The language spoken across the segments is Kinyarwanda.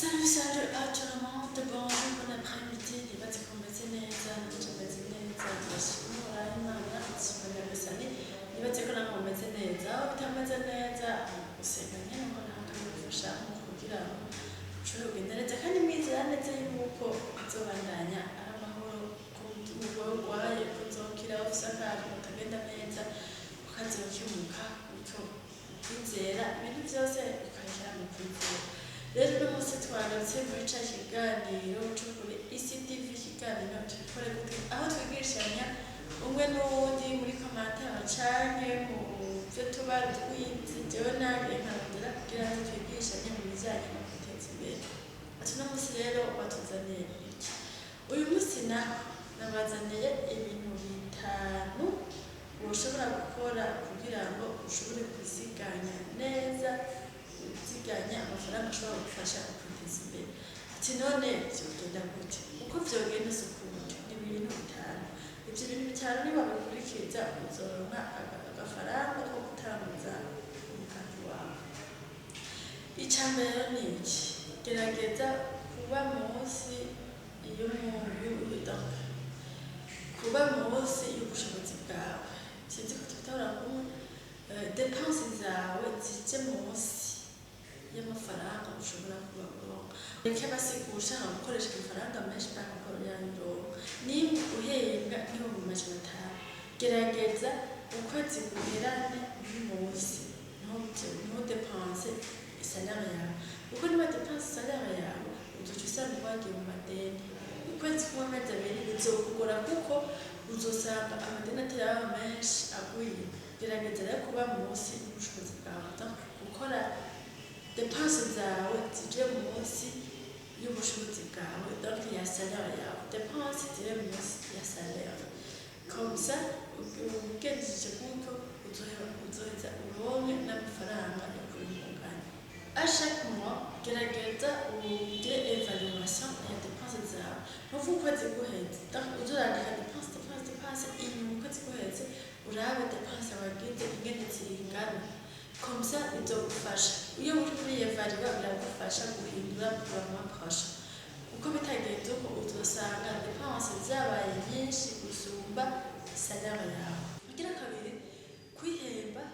Salut, salut, aggiornamento, buon après-midi, nibaze kumeze neza, nanje meze neza, ndashimira Imana, nshimira Nyagasani, nibaze ko namwe mumeze neza, aho bitameze neza, gusenga nyene ngo ntakabifasha kugira ngo ushobore kugenda neza kandi mwizera neza yuko uzobandanya ari amahoro, ko urwaye kuzokira, ufise akantu katagenda neza, ukazokemuka, bityo kwizera, ibintu vyose ukabishira mu kwizera. Rero uno munsi twagarutse muri ca kiganiro co kuri ICTV, ikiganiro tubikore gute, aho twigishanya umwe n'uwundi muri komantere canke mu vyo tuba twize, jewe nagiye nkarondera kugira ngo twigishanye mu bijanye no kwiteza imbere. Ati uno munsi rero batuzaniye iki? Uyu munsi naho nabazaniye ibintu bitanu woshobora gukora kugira ngo ushobore kwiziganya neza, uziganya amafaranga ashobora gufasha kwiteza imbere. Ati none vyogenda gute? Uko vyogenda si ukundi, ni ibintu bitanu. Ivyo bintu bitanu nibabikurikiza uzoronka agafaranga ko gutanguza umugambi wawe. Ica mbere ni iki? Gerageza kuba munsi kuba munsi y'ubushobozi bwawe. Sinzi ko tubitahura kumwe, depense zawe zije munsi y'amafaranga ushobora kuba uronka. Reka basigusha nka gukoresha amafaranga menshi bakakoroya mirongo. Nimba uhembwa n'ibihumbi amajana atanu, gerageza ukwezi guherane munsi, ntudepense isalari yawe. Kuko niba depense isalari yawe, uzoca usanga wagiye mu madeni. Ukwezi kumwe amezi abiri bizokugora kuko uzosanga amadeni atari menshi agwiye. Gerageza rero kuba munsi y'ubushobozi bwawe, gukora depense zawe zije munsi y'ubushobozi bwawe, donc ya salaire yawe. Depense zije munsi ya salaire. Comme ça, ugejeje gutyo uzoheza uronke n'amafaranga yo kwiyungunganya. À chaque mois, gerageza ugire évaluation ya depense zawe. Ntuvuge ukwezi guheze, donc uzorandika depense, inyuma ukwezi guheze urabe depense wagize ingene zingana. Comme ça, bizogufasha. Iyo uri muri evaluwa biragufasha guhindura programme proche. Uko bitagenze uko uzosanga depense zabaye nyinshi gusumba salaire yawe. Kugira kabiri, kwihemba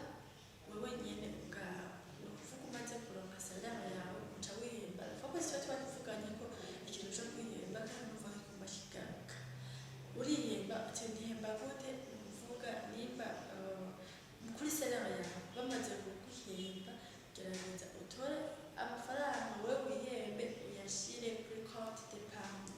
wewe nyene ubwawe. Ni ukuvuga umaze kuronka salaire yawe uca wihemba. Kuko siba twavuganye ko ikintu co kwihemba kandi numva kiguma kigaruka. Urihemba uti ndihemba gute? Ni ukuvuga nimba kuri salaire yawe bamaze kuguhemba, gerageza utore amafaranga wewe wihembe uyashire kuri compte d'épargne.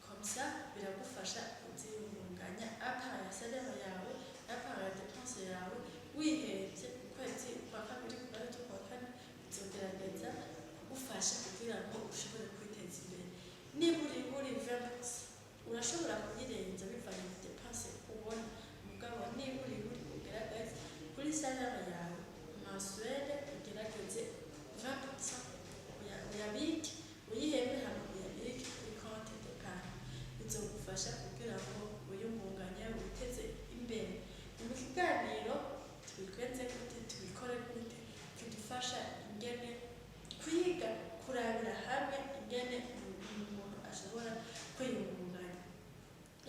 Comme ça, biragufasha kuziyungunganya apart ya salaire yawe, apart ya depense yawe. Wihevye ukwezi kwa kabiri, kwa gatatu, kwa kane, bizogerageza kugufasha kugira ngo ushobore kwiteza imbere. Niba uri 20%, urashobora kuyirenza bivanye na depense ubona. Mugabo niba uri ugerageze kuri salaire yawe mensuelle, ugerageze 20% uyabike, uyihembe hama uyabike kuri compte d'épargne. Bizogufasha kugira ngo wiyungunganye, witeze imbere. Mu kiganiro tubikwenze gute, tubikore gute, kidufasha ingene kwiga kurabira hamwe ingene umuntu ashobora kwiyungunganya.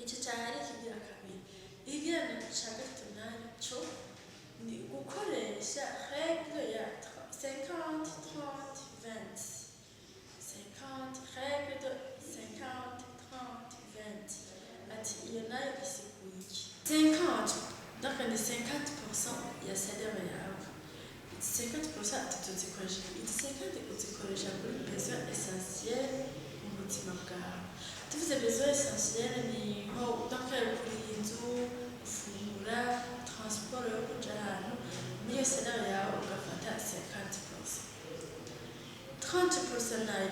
Ico cari kigira kabiri. Ikigira ca gatatu naco ni gukoresha règle ya 50-30-20. 50, règle de 50-30-20. Ati iyo nayo isiguye iki? 50, donc ni 50% ya salaire yawe. 50% tutuzikoresha. 50 uzikoresha kuri besoin essentiel mu buzima bwawe. Tuvuze besoin essentiel ni nko donc kuri inzu, gufungura, transport yo kuja ahantu. Niyo salaire yawe ugafata 50%. 30% nayo.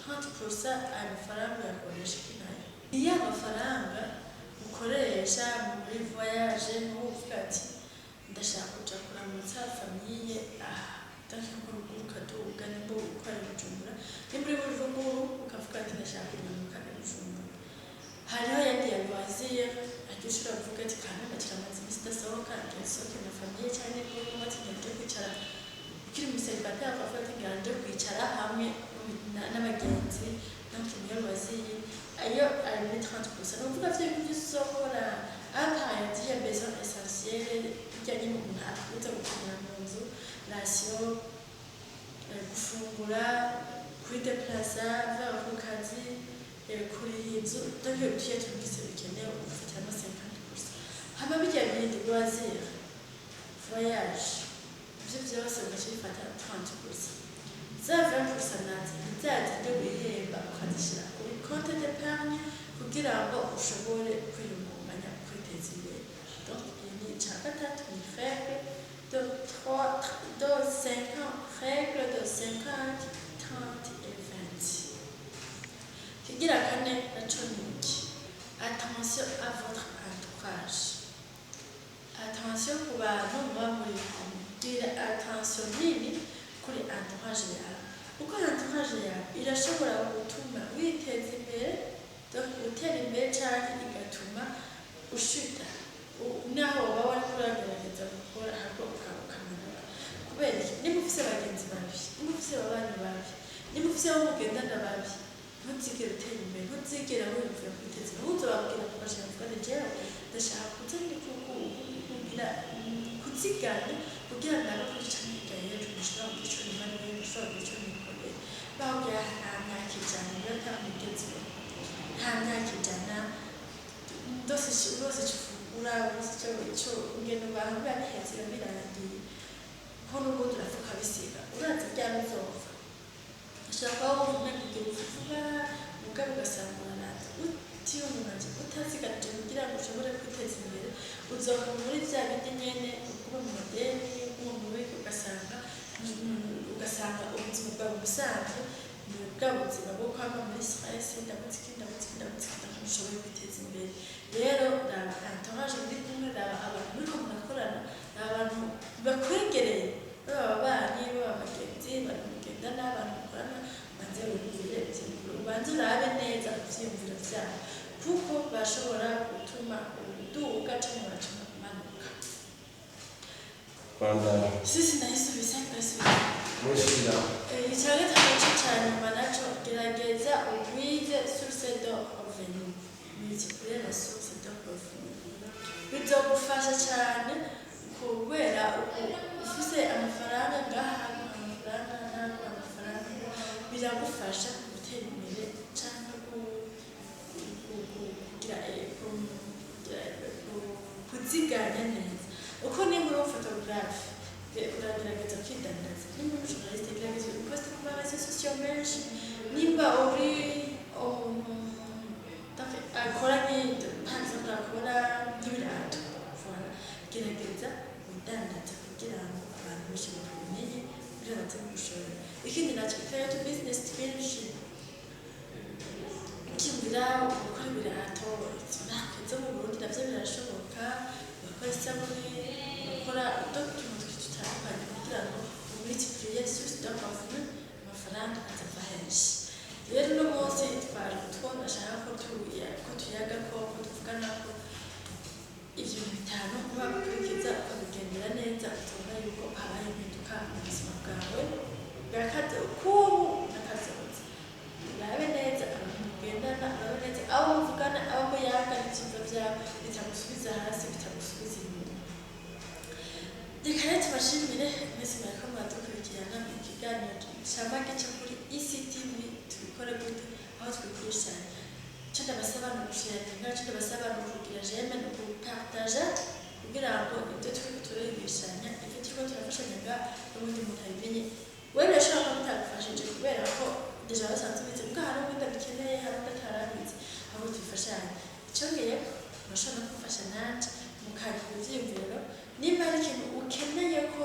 30% amafaranga uyakoresha iki nayo? Iyo amafaranga ukoresha muri voyage, ntuvuga ati ndashaka kuja kuramutsa famille ndashaka kuruhuka kaduga, nimba ukora Bujumbura, nimba uri Bujumbura ukavuga ati ndashaka kumanuka Bujumbura. Hariho yandi ya loisir, ariko ushobora kuvuga ati kanama kiramaze imisi idasohoka, ndasohoke na famille canke n'uwo ati ngiye kwicara ukiri umuseribateri ukavuga ati ngiye kwicara hamwe rasiyo gufungura kwideplaza vers ku kazi kuriha inzu donc tugiye tubise bikenewe ufatamo 50%. Hama bijya bindi loisir voyage ibyo byose ugashifata 30%. za 20% nazo nzazi byo bihemba ukazishyira kuri compte d'épargne kugira ngo ushobore kwiyungunganya kwiteza imbere. Donc iyi ni icya gatatu ni règle de 50 règle de 50 30 et 20. Kigira kane naco ni iki? Attention à votre entourage. Attention ku bantu muba muri kumwe. Gira attention nini kuri entourage yawe. Uko entourage yawe irashobora gutuma witeza imbere, donc utera imbere cyangwa igatuma ushuta. Naho waba wari kuragerageza gukora ahubwo ukamanuka. Kubera iki? Niba ufise bagenzi babi, niba ufise ababanyi babi, niba ufise abo mugendana babi, ntuzigere utera imbere, ntuzigere wiyumvira kwiteza imbere. Ntuzababwira ko bashaka kuvuga jewe ndashaka kuza kugira kuziganya kugira ngo nabakore cyane hirya y'ejo nishobora kugira icyo nimariye, nishobora kugira icyo nikoreye. Babwira nta myaka ijana niba atamugezweho, nta myaka ijana ndose ura icyo ugenda abantu biba bihetse biba birangiye ko n'ubundi urafuka bisiga uraza byaba bizova. Ushobora kuba wumva umenye vuba mugabo ugasanga uranaza utiyungunganya utazigamije kugira ngo ushobore kwiteza imbere, uzoka muri bya bindi nyene kuba mu madeni kuba mu biki ugasanga ubuzima bwawe busanzwe ni bwa buzima bwo kwama muri stress ndabutse ntushoboye kwiteza imbere. Rero raba entourage muri kumwe, raba abantu muriko murakorana, abantu bakwegereye baba ababanyi baba abagenzi bari mugendana abantu mukorana, banze wigirire ubanze urabe neza ivyiyumviro vyabo kuko bashobora gutuma uduga canke bacuma kumanuka. Sisi nayisubise Mushira. Icya gatatu cya nyuma naco gerageza ugwize source de revenu. Multiplier la source de revenu. Bizogufasha cyane kubera ufise amafaranga ngahantu amafaranga biragufasha gutera imbere cyangwa kuziganya neza. Uko niba uri photographe uragerageza kwidandaza, niba uri journaliste gerageza uposte ku ma réseaux sociaux menshi, nimba uri akora akora nk'ibirato gerageza udandaza kugira ngo abantu benshi bakumenye kugira ngo baze kugushora. Ikindi nacyo create business twinshi ukimvira gukora ibirato zo mu Burundi navyo birashoboka, bakora isabuni, bakora utuntu dutandukanye kugira ngo multiplier source de revenu amafaranga azava henshi. Rero uno munsi twashaka ko tuyaga ko tuvugana ko ivyo bitanu kuba gukurikiza ukabigendera neza utubona yuko habaye impinduka mu buzima bwawe bwakaze kubu n'akazoza. Urabe neza abantu mugendana, urabe neza abo muvugana, abo muyaga n'ivyiza vyabo bitagusubiza hasi bitagusubiza inyuma. Reka rero tubashimire mwese mwariko muradukurikirana mu kiganiro camake cyo kuri ECTV tubikore gute aho twikwishanya. Icyo ndabasaba ni ugusharinga, icyo ndabasaba ni ukugira jeme, ni ukupartaja kugira ngo ibyo turiko turigishanya, ibyo turiko turafashanyaga n'ubundi muntu abimenye. Wewe urashobora kuba bitagufashije kubera ko deja basanzwe bize mbwa hari ubundi abikeneye, hari ubundi atarabizi, aho tubifashanya. Icyongeye urashobora no kumfasha nanje mukarika ivyiyumviro, nimba hari ikintu ukeneye ko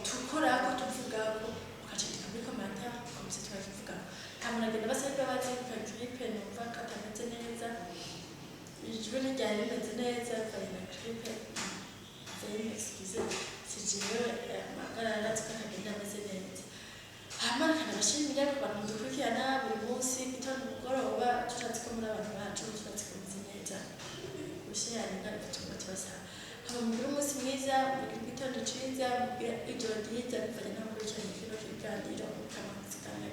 tukorako tuvugako ukacandika muri commentaire komise tukakivugaho. Ntamuntu basabwa bazi ka grippe numva katameze neza, ijwi ryari rimeze neza bari na grippe excuse sijewe magara tukakagenda ameze neza. Hama kanabashimira ku bantu dukurikirana buri munsi gitondo mugoroba tushatse ko muri abantu bacu tushatse ko meze neza gushyirana bituma tubasaba hama mugire umunsi mwiza, mugire igitondo ciza, mugire ijoro ryiza bivanye no gukurikirana kino kiganiro mukamazikana.